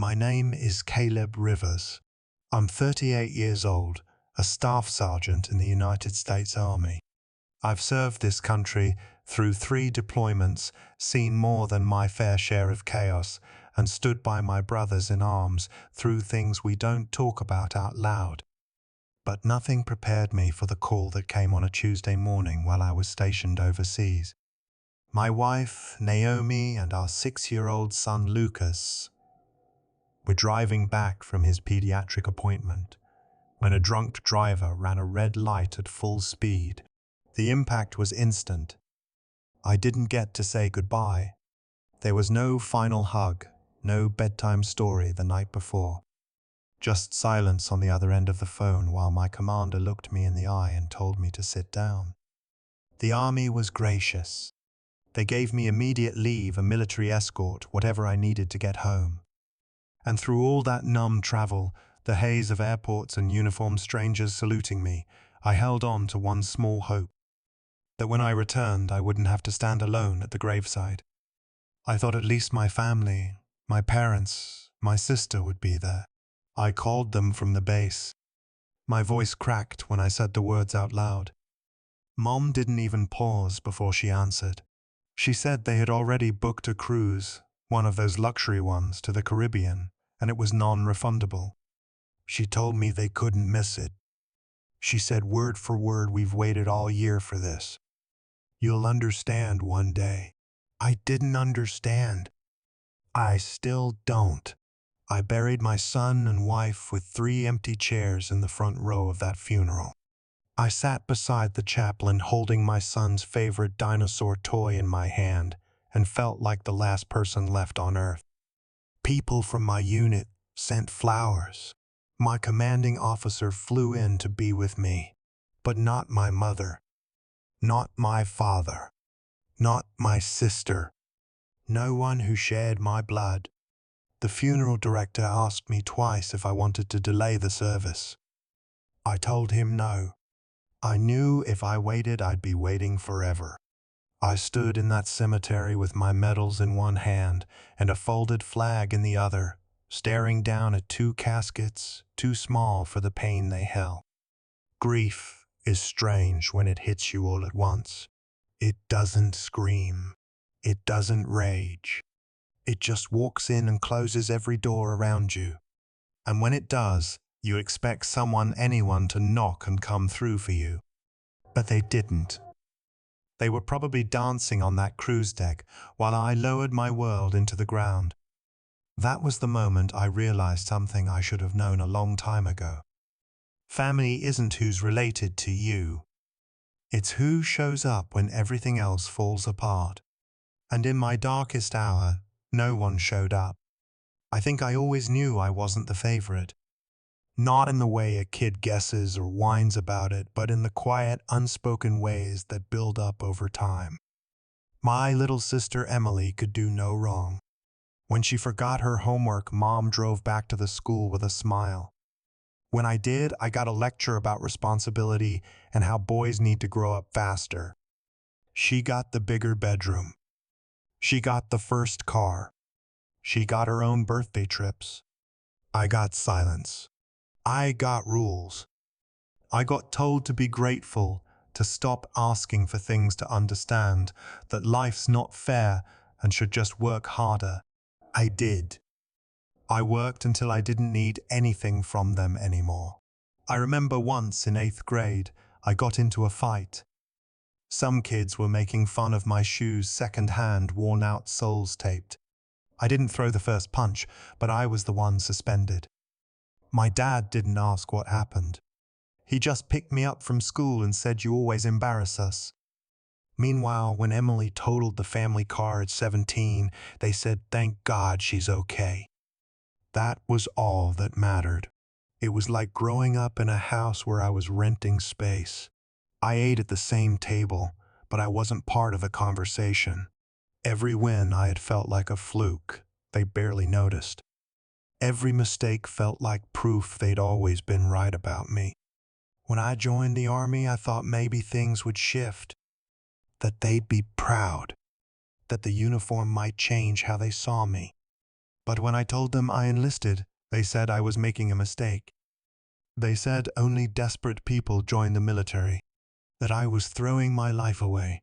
My name is Caleb Rivers. I'm 38 years old, a staff sergeant in the United States Army. I've served this country through 3 deployments, seen more than my fair share of chaos, and stood by my brothers in arms through things we don't talk about out loud. But nothing prepared me for the call that came on a Tuesday morning while I was stationed overseas. My wife, Naomi, and our 6-year-old son, Lucas, were driving back from his pediatric appointment when a drunk driver ran a red light at full speed. The impact was instant. I didn't get to say goodbye. There was no final hug, no bedtime story the night before. Just silence on the other end of the phone while my commander looked me in the eye and told me to sit down. The Army was gracious. They gave me immediate leave, a military escort, whatever I needed to get home. And through all that numb travel, the haze of airports and uniformed strangers saluting me, I held on to one small hope. That when I returned, I wouldn't have to stand alone at the graveside. I thought at least my family, my parents, my sister would be there. I called them from the base. My voice cracked when I said the words out loud. Mom didn't even pause before she answered. She said they had already booked a cruise, one of those luxury ones, to the Caribbean, and it was non-refundable. She told me they couldn't miss it. She said word for word, "We've waited all year for this. You'll understand one day." I didn't understand. I still don't. I buried my son and wife with 3 empty chairs in the front row of that funeral. I sat beside the chaplain holding my son's favorite dinosaur toy in my hand and felt like the last person left on Earth. People from my unit sent flowers. My commanding officer flew in to be with me, but not my mother, not my father, not my sister, no one who shared my blood. The funeral director asked me twice if I wanted to delay the service. I told him no. I knew if I waited, I'd be waiting forever. I stood in that cemetery with my medals in one hand and a folded flag in the other, staring down at 2 caskets too small for the pain they held. Grief is strange when it hits you all at once. It doesn't scream. It doesn't rage. It just walks in and closes every door around you. And when it does, you expect anyone to knock and come through for you. But they didn't. They were probably dancing on that cruise deck while I lowered my world into the ground. That was the moment I realized something I should have known a long time ago. Family isn't who's related to you. It's who shows up when everything else falls apart. And in my darkest hour, no one showed up. I think I always knew I wasn't the favorite. Not in the way a kid guesses or whines about it, but in the quiet, unspoken ways that build up over time. My little sister Emily could do no wrong. When she forgot her homework, Mom drove back to the school with a smile. When I did, I got a lecture about responsibility and how boys need to grow up faster. She got the bigger bedroom. She got the first car. She got her own birthday trips. I got silence. I got rules. I got told to be grateful, to stop asking for things to understand, that life's not fair and should just work harder. I did. I worked until I didn't need anything from them anymore. I remember once in 8th grade, I got into a fight. Some kids were making fun of my shoes, second-hand, worn-out soles taped. I didn't throw the first punch, but I was the one suspended. My dad didn't ask what happened. He just picked me up from school and said, "You always embarrass us." Meanwhile, when Emily totaled the family car at 17, they said, "Thank God she's okay." That was all that mattered. It was like growing up in a house where I was renting space. I ate at the same table, but I wasn't part of the conversation. Every win I had felt like a fluke. They barely noticed. Every mistake felt like proof they'd always been right about me. When I joined the Army, I thought maybe things would shift, that they'd be proud, that the uniform might change how they saw me. But when I told them I enlisted, they said I was making a mistake. They said only desperate people join the military, that I was throwing my life away.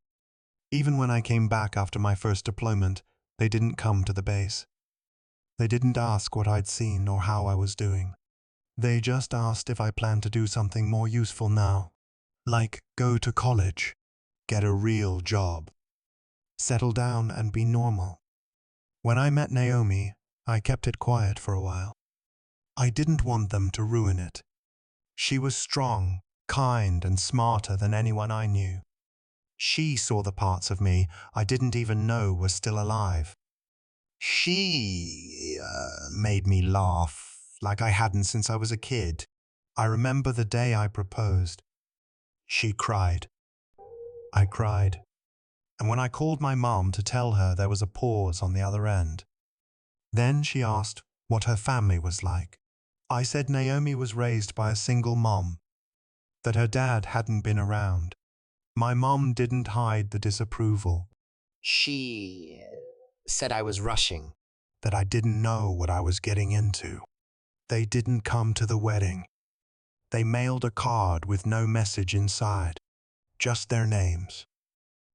Even when I came back after my first deployment, they didn't come to the base. They didn't ask what I'd seen or how I was doing. They just asked if I planned to do something more useful now, like go to college, get a real job, settle down and be normal. When I met Naomi, I kept it quiet for a while. I didn't want them to ruin it. She was strong, kind, and smarter than anyone I knew. She saw the parts of me I didn't even know were still alive. She made me laugh like I hadn't since I was a kid. I remember the day I proposed. She cried. I cried. And when I called my mom to tell her, there was a pause on the other end. Then she asked what her family was like. I said Naomi was raised by a single mom, that her dad hadn't been around. My mom didn't hide the disapproval. She said I was rushing, that I didn't know what I was getting into. They didn't come to the wedding. They mailed a card with no message inside, just their names.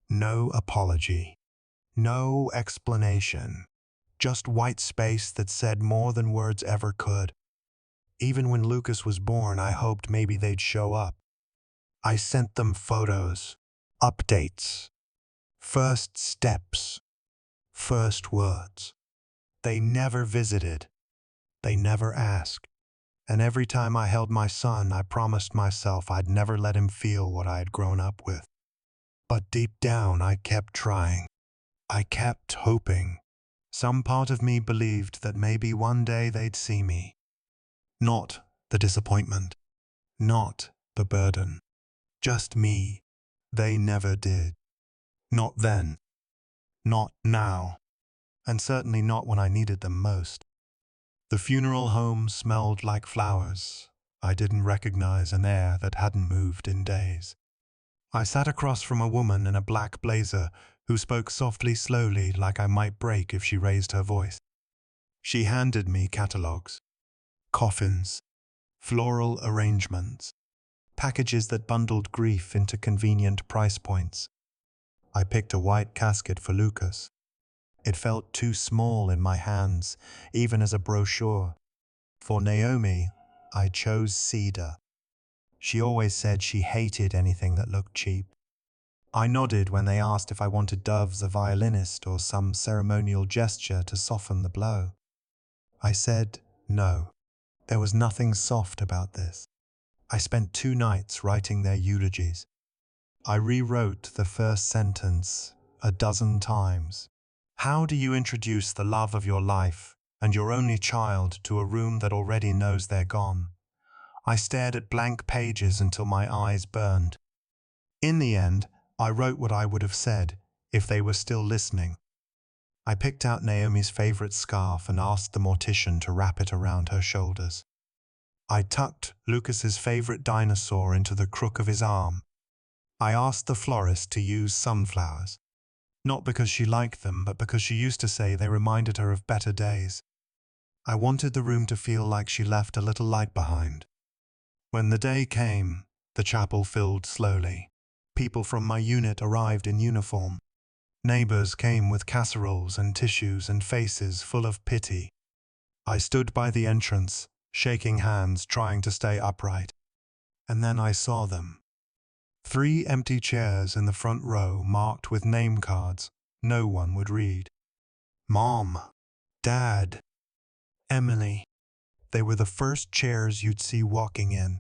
No apology, no explanation, just white space that said more than words ever could. Even when Lucas was born, I hoped maybe they'd show up. I sent them photos, updates, first steps, first words. They never visited. They never asked. And every time I held my son, I promised myself I'd never let him feel what I had grown up with. But deep down, I kept trying. I kept hoping. Some part of me believed that maybe one day they'd see me. Not the disappointment. Not the burden. Just me. They never did. Not then. Not now. And certainly not when I needed them most. The funeral home smelled like flowers. I didn't recognize an air that hadn't moved in days. I sat across from a woman in a black blazer who spoke softly, slowly, like I might break if she raised her voice. She handed me catalogues, coffins, floral arrangements, packages that bundled grief into convenient price points. I picked a white casket for Lucas. It felt too small in my hands, even as a brochure. For Naomi, I chose cedar. She always said she hated anything that looked cheap. I nodded when they asked if I wanted doves, a violinist, or some ceremonial gesture to soften the blow. I said no. There was nothing soft about this. I spent 2 nights writing their eulogies. I rewrote the first sentence a dozen times. How do you introduce the love of your life and your only child to a room that already knows they're gone? I stared at blank pages until my eyes burned. In the end, I wrote what I would have said if they were still listening. I picked out Naomi's favorite scarf and asked the mortician to wrap it around her shoulders. I tucked Lucas's favorite dinosaur into the crook of his arm. I asked the florist to use sunflowers. Not because she liked them, but because she used to say they reminded her of better days. I wanted the room to feel like she left a little light behind. When the day came, the chapel filled slowly. People from my unit arrived in uniform. Neighbors came with casseroles and tissues and faces full of pity. I stood by the entrance, shaking hands, trying to stay upright. And then I saw them. 3 empty chairs in the front row marked with name cards no one would read. Mom, Dad, Emily. They were the first chairs you'd see walking in.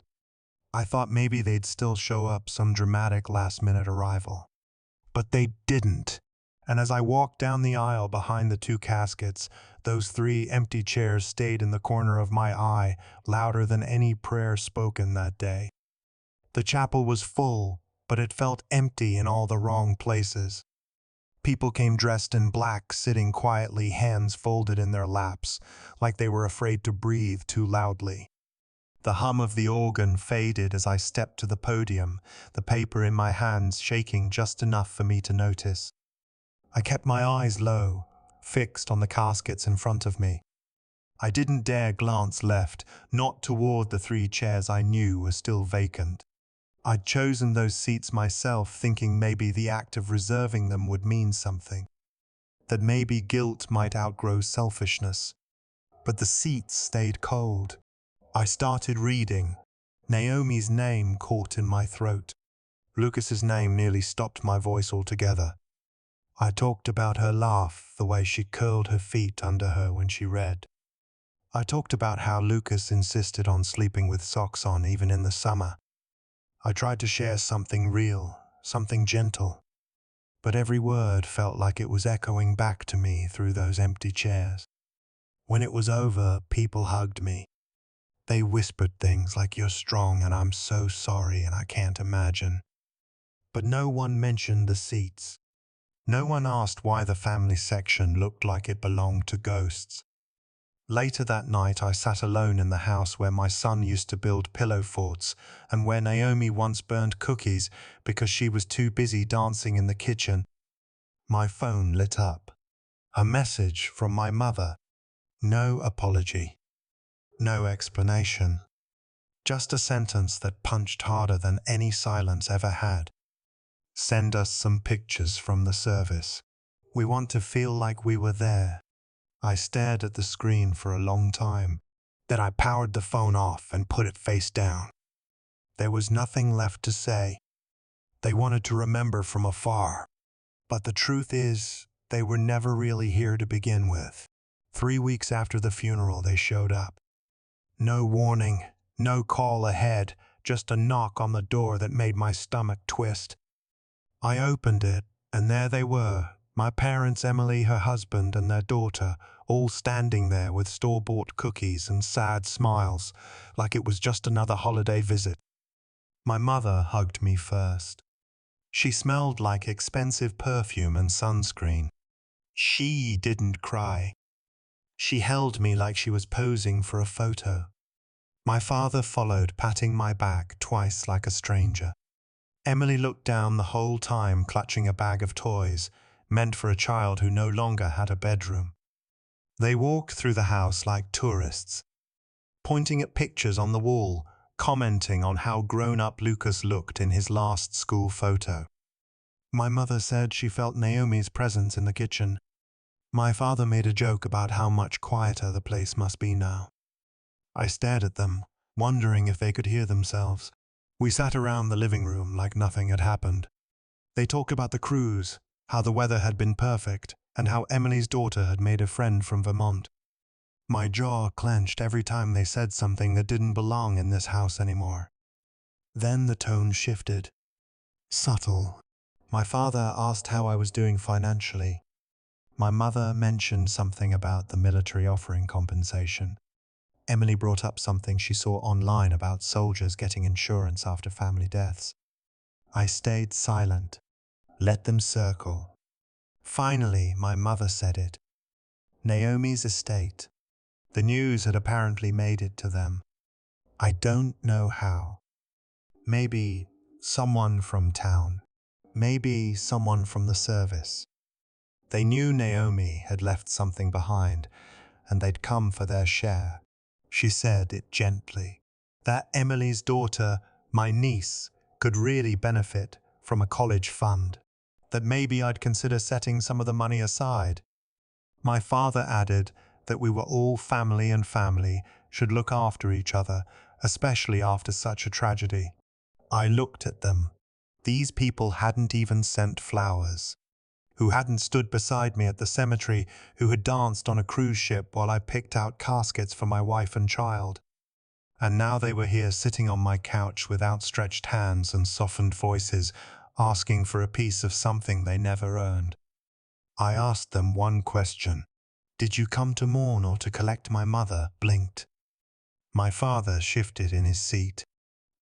I thought maybe they'd still show up, some dramatic last-minute arrival. But they didn't. And as I walked down the aisle behind the 2 caskets, those 3 empty chairs stayed in the corner of my eye, louder than any prayer spoken that day. The chapel was full, but it felt empty in all the wrong places. People came dressed in black, sitting quietly, hands folded in their laps, like they were afraid to breathe too loudly. The hum of the organ faded as I stepped to the podium, the paper in my hands shaking just enough for me to notice. I kept my eyes low, fixed on the caskets in front of me. I didn't dare glance left, not toward the 3 chairs I knew were still vacant. I'd chosen those seats myself, thinking maybe the act of reserving them would mean something, that maybe guilt might outgrow selfishness. But the seats stayed cold. I started reading. Naomi's name caught in my throat. Lucas's name nearly stopped my voice altogether. I talked about her laugh, the way she curled her feet under her when she read. I talked about how Lucas insisted on sleeping with socks on even in the summer. I tried to share something real, something gentle, but every word felt like it was echoing back to me through those empty chairs. When it was over, people hugged me. They whispered things like, "You're strong and I'm so sorry and I can't imagine." But no one mentioned the seats. No one asked why the family section looked like it belonged to ghosts. Later that night, I sat alone in the house where my son used to build pillow forts and where Naomi once burned cookies because she was too busy dancing in the kitchen. My phone lit up. A message from my mother. No apology. No explanation. Just a sentence that punched harder than any silence ever had. Send us some pictures from the service. We want to feel like we were there. I stared at the screen for a long time. Then I powered the phone off and put it face down. There was nothing left to say. They wanted to remember from afar. But the truth is, they were never really here to begin with. 3 weeks after the funeral, they showed up. No warning, no call ahead, just a knock on the door that made my stomach twist. I opened it, and there they were, my parents, Emily, her husband, and their daughter, all standing there with store-bought cookies and sad smiles, like it was just another holiday visit. My mother hugged me first. She smelled like expensive perfume and sunscreen. She didn't cry. She held me like she was posing for a photo. My father followed, patting my back twice like a stranger. Emily looked down the whole time, clutching a bag of toys, meant for a child who no longer had a bedroom. They walked through the house like tourists, pointing at pictures on the wall, commenting on how grown-up Lucas looked in his last school photo. My mother said she felt Naomi's presence in the kitchen. My father made a joke about how much quieter the place must be now. I stared at them, wondering if they could hear themselves. We sat around the living room like nothing had happened. They talked about the cruise, how the weather had been perfect, and how Emily's daughter had made a friend from Vermont. My jaw clenched every time they said something that didn't belong in this house anymore. Then the tone shifted. Subtle. My father asked how I was doing financially. My mother mentioned something about the military offering compensation. Emily brought up something she saw online about soldiers getting insurance after family deaths. I stayed silent, let them circle. Finally, my mother said it. Naomi's estate. The news had apparently made it to them. I don't know how. Maybe someone from town. Maybe someone from the service. They knew Naomi had left something behind, and they'd come for their share. She said it gently. That Emily's daughter, my niece, could really benefit from a college fund. That maybe I'd consider setting some of the money aside. My father added that we were all family and family should look after each other, especially after such a tragedy. I looked at them. These people hadn't even sent flowers, who hadn't stood beside me at the cemetery, who had danced on a cruise ship while I picked out caskets for my wife and child. And now they were here sitting on my couch with outstretched hands and softened voices, asking for a piece of something they never earned. I asked them one question. Did you come to mourn or to collect my mother? Blinked. My father shifted in his seat.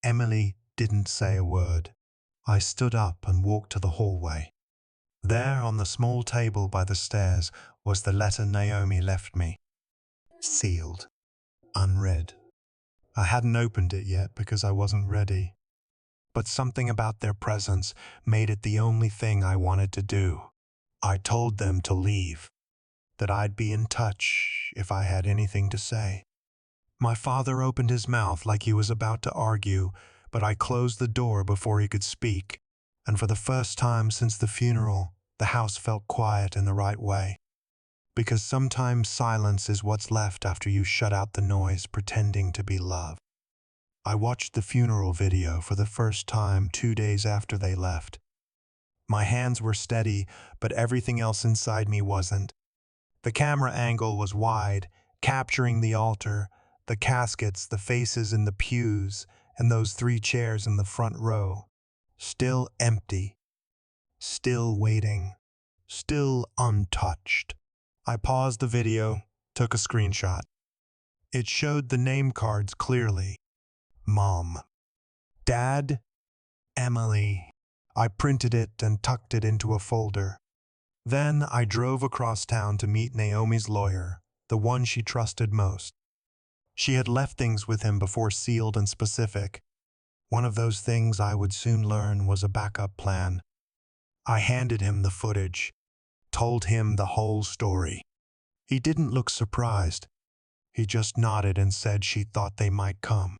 Emily didn't say a word. I stood up and walked to the hallway. There on the small table by the stairs was the letter Naomi left me. Sealed. Unread. I hadn't opened it yet because I wasn't ready. But something about their presence made it the only thing I wanted to do. I told them to leave. that I'd be in touch if I had anything to say. My father opened his mouth like he was about to argue, but I closed the door before he could speak, and for the first time since the funeral, the house felt quiet in the right way. Because sometimes silence is what's left after you shut out the noise pretending to be love. I watched the funeral video for the first time 2 days after they left. My hands were steady, but everything else inside me wasn't. The camera angle was wide, capturing the altar, the caskets, the faces in the pews, and those 3 chairs in the front row. Still empty. Still waiting. Still untouched. I paused the video, took a screenshot. It showed the name cards clearly. Mom. Dad. Emily. I printed it and tucked it into a folder. Then I drove across town to meet Naomi's lawyer, the one she trusted most. She had left things with him before sealed and specific. One of those things I would soon learn was a backup plan. I handed him the footage, told him the whole story. He didn't look surprised. He just nodded and said she thought they might come.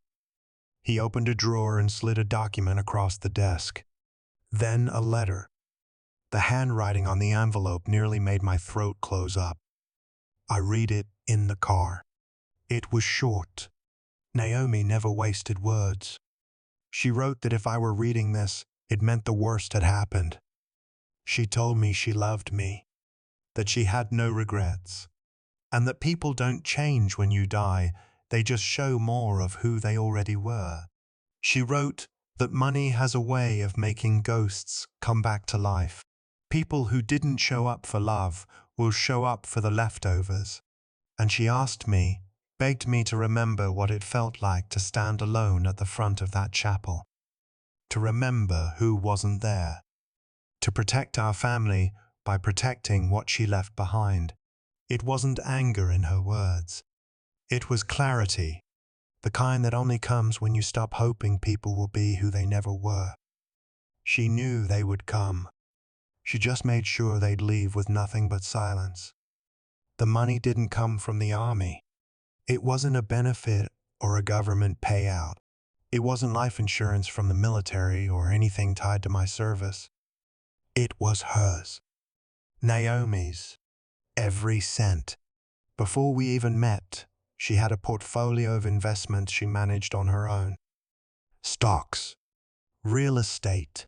He opened a drawer and slid a document across the desk. Then a letter. The handwriting on the envelope nearly made my throat close up. I read it in the car. It was short. Naomi never wasted words. She wrote that if I were reading this, it meant the worst had happened. She told me she loved me, that she had no regrets, and that people don't change when you die, they just show more of who they already were. She wrote that money has a way of making ghosts come back to life. People who didn't show up for love will show up for the leftovers. And she asked me, begged me to remember what it felt like to stand alone at the front of that chapel. To remember who wasn't there. To protect our family by protecting what she left behind. It wasn't anger in her words. It was clarity, the kind that only comes when you stop hoping people will be who they never were. She knew they would come. She just made sure they'd leave with nothing but silence. The money didn't come from the army. It wasn't a benefit or a government payout. It wasn't life insurance from the military or anything tied to my service. It was hers. Naomi's. Every cent. Before we even met, she had a portfolio of investments she managed on her own. Stocks. Real estate.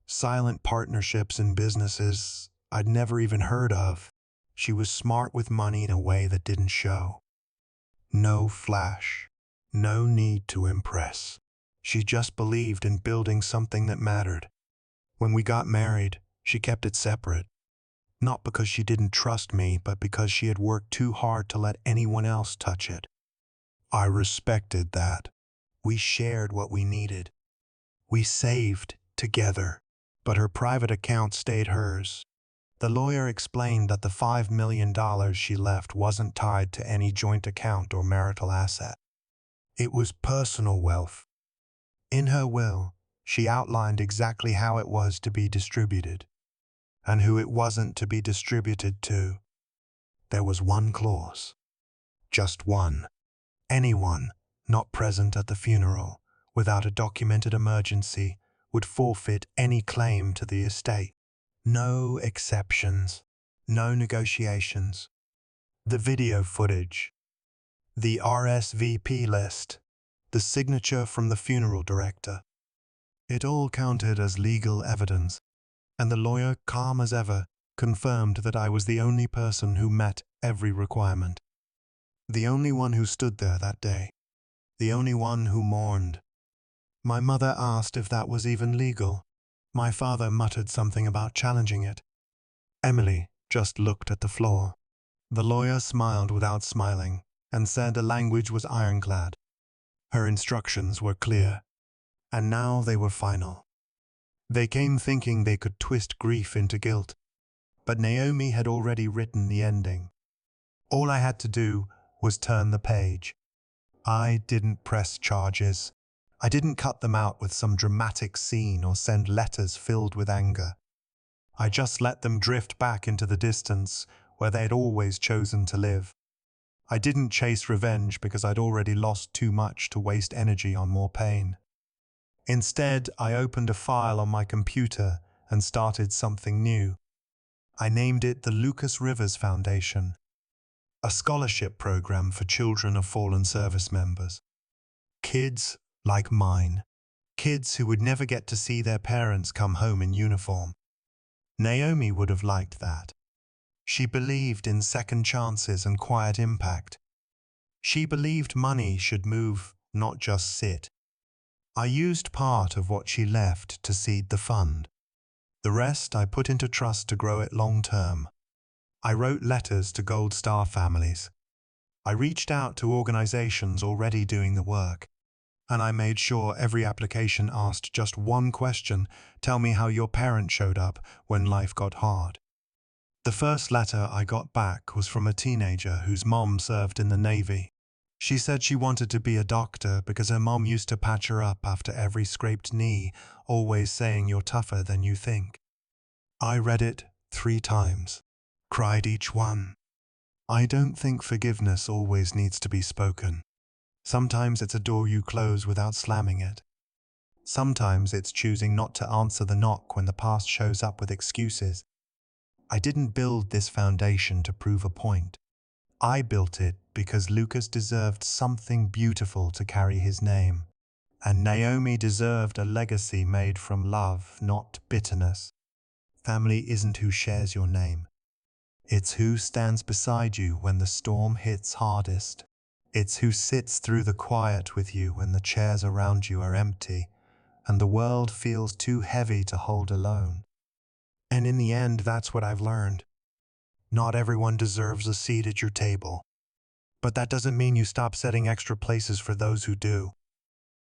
Silent partnerships in businesses I'd never even heard of. She was smart with money in a way that didn't show. No flash. No need to impress. She just believed in building something that mattered. When we got married, she kept it separate. Not because she didn't trust me, but because she had worked too hard to let anyone else touch it. I respected that. We shared what we needed. We saved together, but her private account stayed hers. The lawyer explained that the $5 million she left wasn't tied to any joint account or marital asset. It was personal wealth. In her will, she outlined exactly how it was to be distributed, and who it wasn't to be distributed to. There was one clause. Just one. Anyone not present at the funeral, without a documented emergency, would forfeit any claim to the estate. No exceptions. No negotiations. The video footage. The RSVP list. The signature from the funeral director. It all counted as legal evidence, and the lawyer, calm as ever, confirmed that I was the only person who met every requirement. The only one who stood there that day. The only one who mourned. My mother asked if that was even legal. My father muttered something about challenging it. Emily just looked at the floor. The lawyer smiled without smiling and said the language was ironclad. Her instructions were clear, and now they were final. They came thinking they could twist grief into guilt, but Naomi had already written the ending. All I had to do was turn the page. I didn't press charges. I didn't cut them out with some dramatic scene or send letters filled with anger. I just let them drift back into the distance where they'd always chosen to live. I didn't chase revenge because I'd already lost too much to waste energy on more pain. Instead, I opened a file on my computer and started something new. I named it the Lucas Rivers Foundation, a scholarship program for children of fallen service members. Kids like mine. Kids who would never get to see their parents come home in uniform. Naomi would have liked that. She believed in second chances and quiet impact. She believed money should move, not just sit. I used part of what she left to seed the fund. The rest I put into trust to grow it long term. I wrote letters to Gold Star families. I reached out to organizations already doing the work. And I made sure every application asked just one question: tell me how your parent showed up when life got hard. The first letter I got back was from a teenager whose mom served in the Navy. She said she wanted to be a doctor because her mom used to patch her up after every scraped knee, always saying you're tougher than you think. I read it 3 times, cried each one. I don't think forgiveness always needs to be spoken. Sometimes it's a door you close without slamming it. Sometimes it's choosing not to answer the knock when the past shows up with excuses. I didn't build this foundation to prove a point. I built it because Lucas deserved something beautiful to carry his name. And Naomi deserved a legacy made from love, not bitterness. Family isn't who shares your name. It's who stands beside you when the storm hits hardest. It's who sits through the quiet with you when the chairs around you are empty and the world feels too heavy to hold alone. And in the end, that's what I've learned. Not everyone deserves a seat at your table. But that doesn't mean you stop setting extra places for those who do.